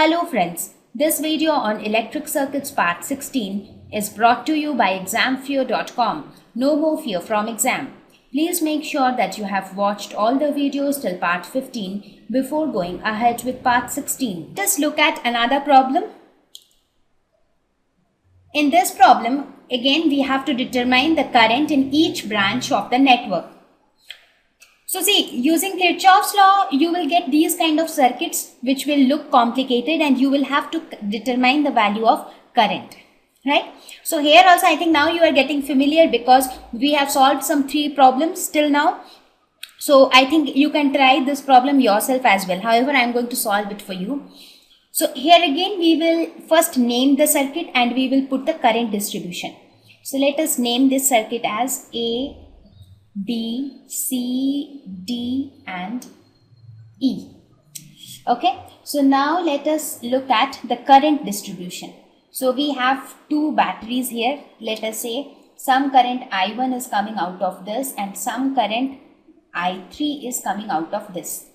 Hello friends, this video on electric circuits part 16 is brought to you by examfear.com. No more fear from exam. Please make sure that you have watched all the videos till part 15 before going ahead with part 16. Just look at another problem. In this problem, again we have to determine the current in each branch of the network. So see, using Kirchhoff's law, you will get these kind of circuits which will look complicated and you will have to determine the value of current, right? So here also I think now you are getting familiar because we have solved some 3 problems till now. So I think you can try this problem yourself as well. However, I am going to solve it for you. So here again we will first name the circuit and we will put the current distribution. So let us name this circuit as A, B, C, D and E. Okay, so now let us look at the current distribution. So we have 2 batteries here. Let us say some current I1 is coming out of this and some current I3 is coming out of this.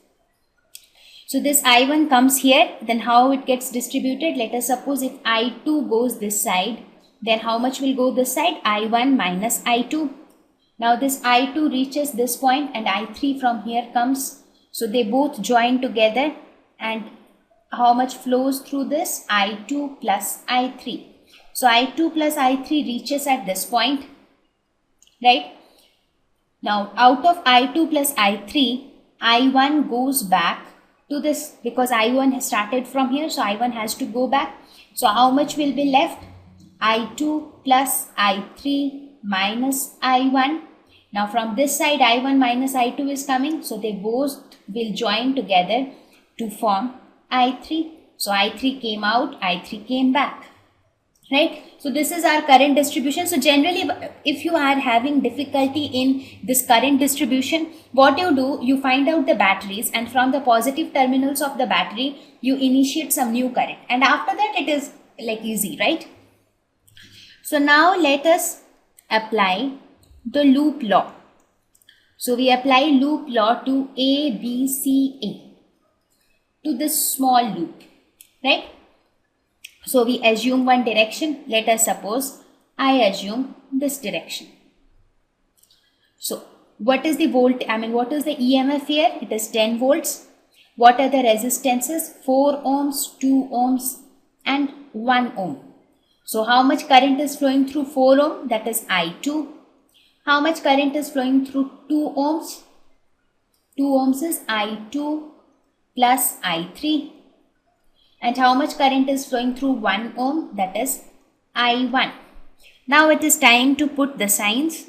So this I1 comes here, then how it gets distributed? Let us suppose if I2 goes this side, then how much will go this side? I1 minus I2. Now this I2 reaches this point and I3 from here comes. So they both join together and how much flows through this? I2 plus I3. So I2 plus I3 reaches at this point, right? Now out of I2 plus I3, I1 goes back to this because I1 has started from here. So I1 has to go back. So how much will be left? I2 plus I3 minus I1. Now from this side I1 minus I2 is coming, so they both will join together to form I3. So I3 came out, I3 came back, right? So this is our current distribution. So generally if you are having difficulty in this current distribution, what you do, you find out the batteries and from the positive terminals of the battery, you initiate some new current and after that it is like easy, right? So now let us apply the loop law. So we apply loop law to A, B, C, A, to this small loop, right? So we assume one direction. Let us suppose I assume this direction. So what is the what is the EMF here? It is 10 volts. What are the resistances? 4 ohms, 2 ohms and 1 ohm. So how much current is flowing through 4 ohm? That is I2. How much current is flowing through 2 ohms? 2 ohms is I2 plus I3. And how much current is flowing through 1 ohm? That is I1. Now it is time to put the signs.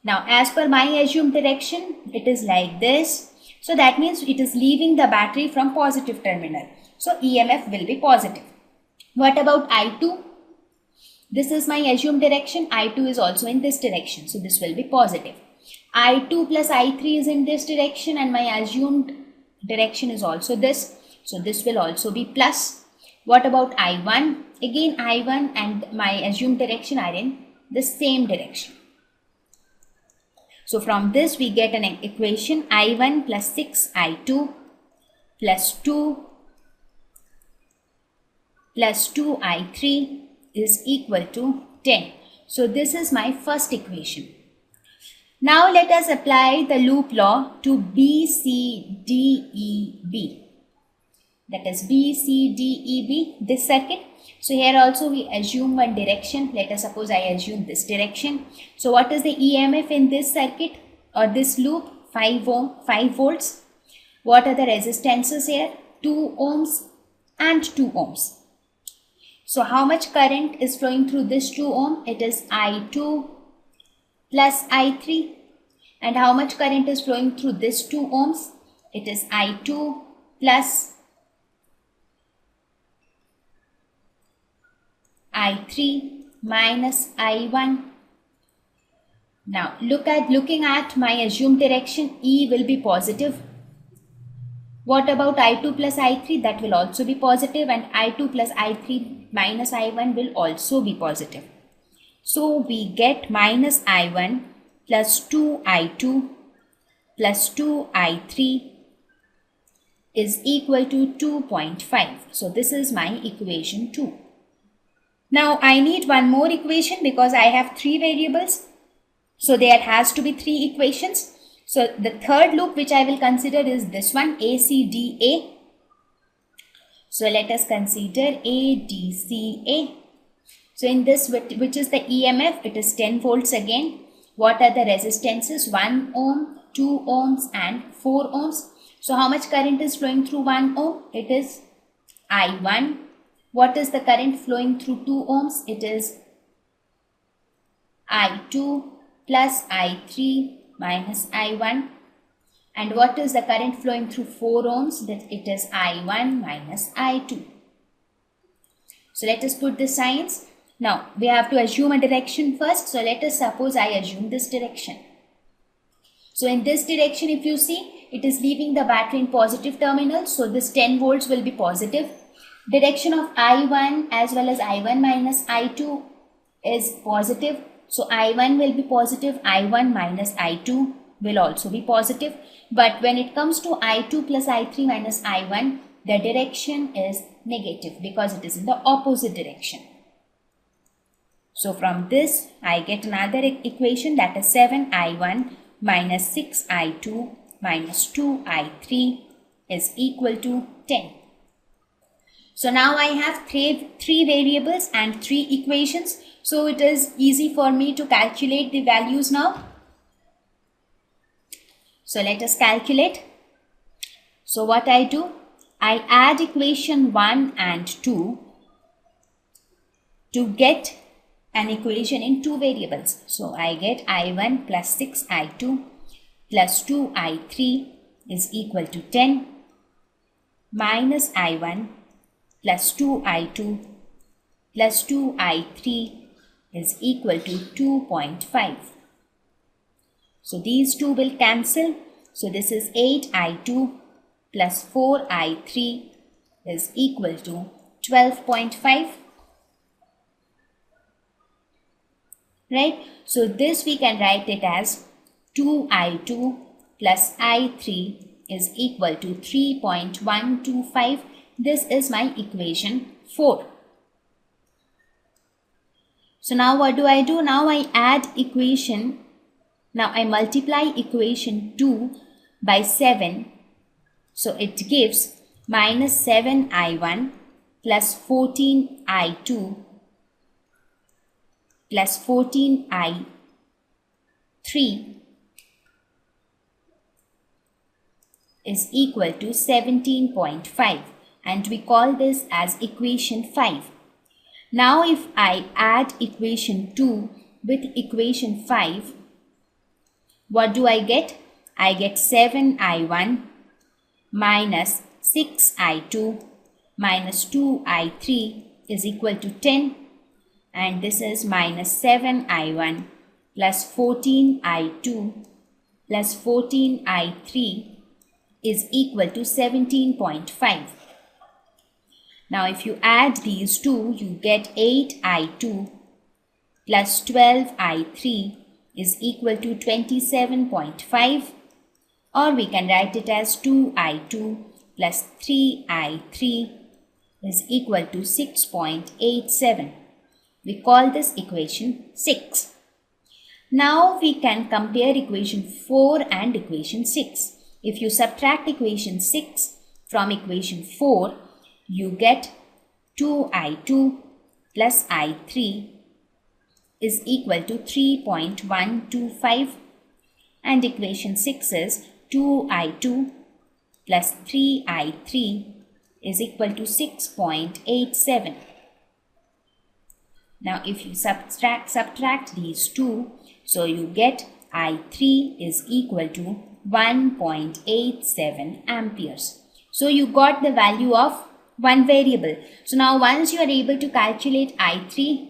Now as per my assumed direction, it is like this. So that means it is leaving the battery from positive terminal. So EMF will be positive. What about I2? This is my assumed direction. I2 is also in this direction. So this will be positive. I2 plus I3 is in this direction and my assumed direction is also this. So this will also be plus. What about I1? Again I1 and my assumed direction are in the same direction. So from this we get an equation I1 plus 6 I2 plus 2 I3 is equal to 10. So this is my first equation. Now let us apply the loop law to B, C, D, E, B. That is B, C, D, E, B, this circuit. So here also we assume one direction. Let us suppose I assume this direction. So what is the EMF in this circuit or this loop? 5 volts. What are the resistances here? 2 ohms and 2 ohms. So how much current is flowing through this 2 ohm? It is I2 plus I3. And how much current is flowing through this 2 ohms? It is I2 plus I3 minus I1. Now looking at my assumed direction, E will be positive. What about I2 plus I3? That will also be positive and I2 plus I3 minus I1 will also be positive. So we get minus I1 plus 2 I2 plus 2 I3 is equal to 2.5. So this is my equation 2. Now I need one more equation because I have 3 variables. So there has to be 3 equations. So the third loop which I will consider is this one, ACDA. So let us consider ADCA. So in this, which is the EMF, it is 10 volts again. What are the resistances? 1 ohm, 2 ohms and 4 ohms. So how much current is flowing through 1 ohm? It is I1. What is the current flowing through 2 ohms? It is I2 plus I3 minus I1. And what is the current flowing through 4 ohms? That it is I1 minus I2. So let us put the signs. Now we have to assume a direction first. So let us suppose I assume this direction. So in this direction, if you see, it is leaving the battery in positive terminal. So this 10 volts will be positive. Direction of I1 as well as I1 minus I2 is positive. So I1 will be positive, I1 minus I2 will also be positive. But when it comes to I2 plus I3 minus I1, the direction is negative because it is in the opposite direction. So from this, I get another equation, that is 7I1 minus 6I2 minus 2I3 is equal to 10. So now I have three variables and 3 equations. So it is easy for me to calculate the values now. So let us calculate. So what I do, I add equation 1 and 2 to get an equation in 2 variables. So I get I1 plus 6I2 plus 2I3 is equal to 10 minus I1 plus 2I2 plus 2I3 is equal to 2.5. So these 2 will cancel. So this is 8I2 plus 4I3 is equal to 12.5. Right? So this we can write it as 2I2 plus I3 is equal to 3.125. This is my equation 4. So now what do? Now I add equation. Now I multiply equation 2 by 7. So it gives minus 7I1 plus 14I2 plus 14I3 is equal to 17.5, and we call this as equation 5. Now if I add equation 2 with equation 5, what do I get? I get 7I1 minus 6I2 minus 2I3 is equal to 10, and this is minus 7I1 plus 14I2 plus 14I3 is equal to 17.5. Now if you add these two, you get 8I2 plus 12I3 is equal to 27.5, or we can write it as 2I2 plus 3I3 is equal to 6.87. We call this equation 6. Now we can compare equation 4 and equation 6. If you subtract equation 6 from equation 4, you get 2I2 plus I3 is equal to 3.125, and equation 6 is 2I2 plus 3I3 is equal to 6.87. Now if you subtract these two, so you get I3 is equal to 1.87 amperes. So you got the value of one variable. So now once you are able to calculate I3,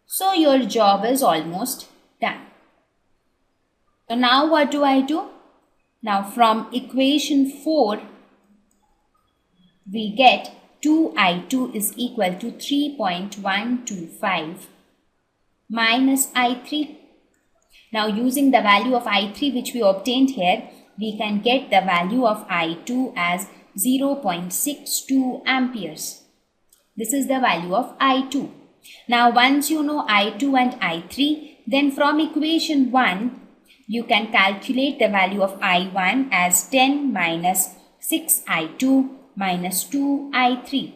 so your job is almost done. So now what do? Now from equation 4, we get 2I2 is equal to 3.125 minus I3. Now using the value of I3 which we obtained here, we can get the value of I2 as 0.62 amperes. This is the value of I2. Now once you know I2 and I3, then from equation 1, you can calculate the value of I1 as 10 minus 6I2 minus 2I3.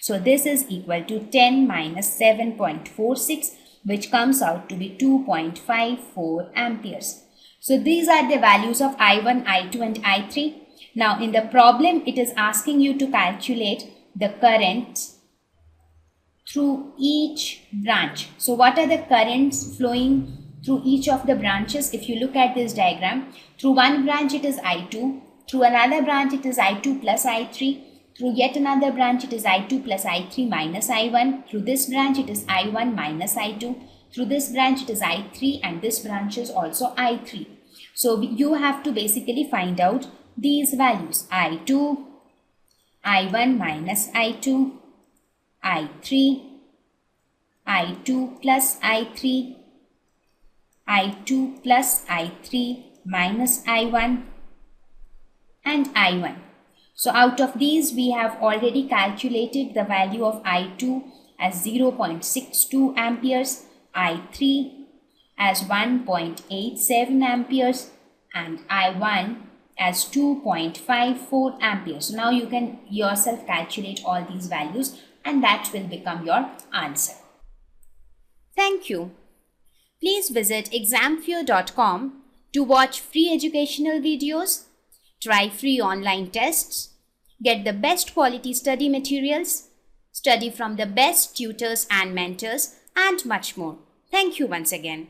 So this is equal to 10 minus 7.46, which comes out to be 2.54 amperes. So these are the values of I1, I2 and I3. Now in the problem, it is asking you to calculate the current through each branch. So what are the currents flowing through each of the branches? If you look at this diagram, through one branch it is I2, through another branch it is I2 plus I3, through yet another branch it is I2 plus I3 minus I1, through this branch it is I1 minus I2, through this branch it is I3, and this branch is also I3. So you have to basically find out these values: I2, I1 minus I2, I3, I2 plus I3, I2 plus I3 minus I1, and I1. So out of these, we have already calculated the value of I2 as 0.62 amperes, I3 as 1.87 amperes, and I1 as 2.54 amperes. So now you can yourself calculate all these values, and that will become your answer. Thank you. Please visit examfear.com to watch free educational videos, try free online tests, get the best quality study materials, study from the best tutors and mentors, and much more. Thank you once again.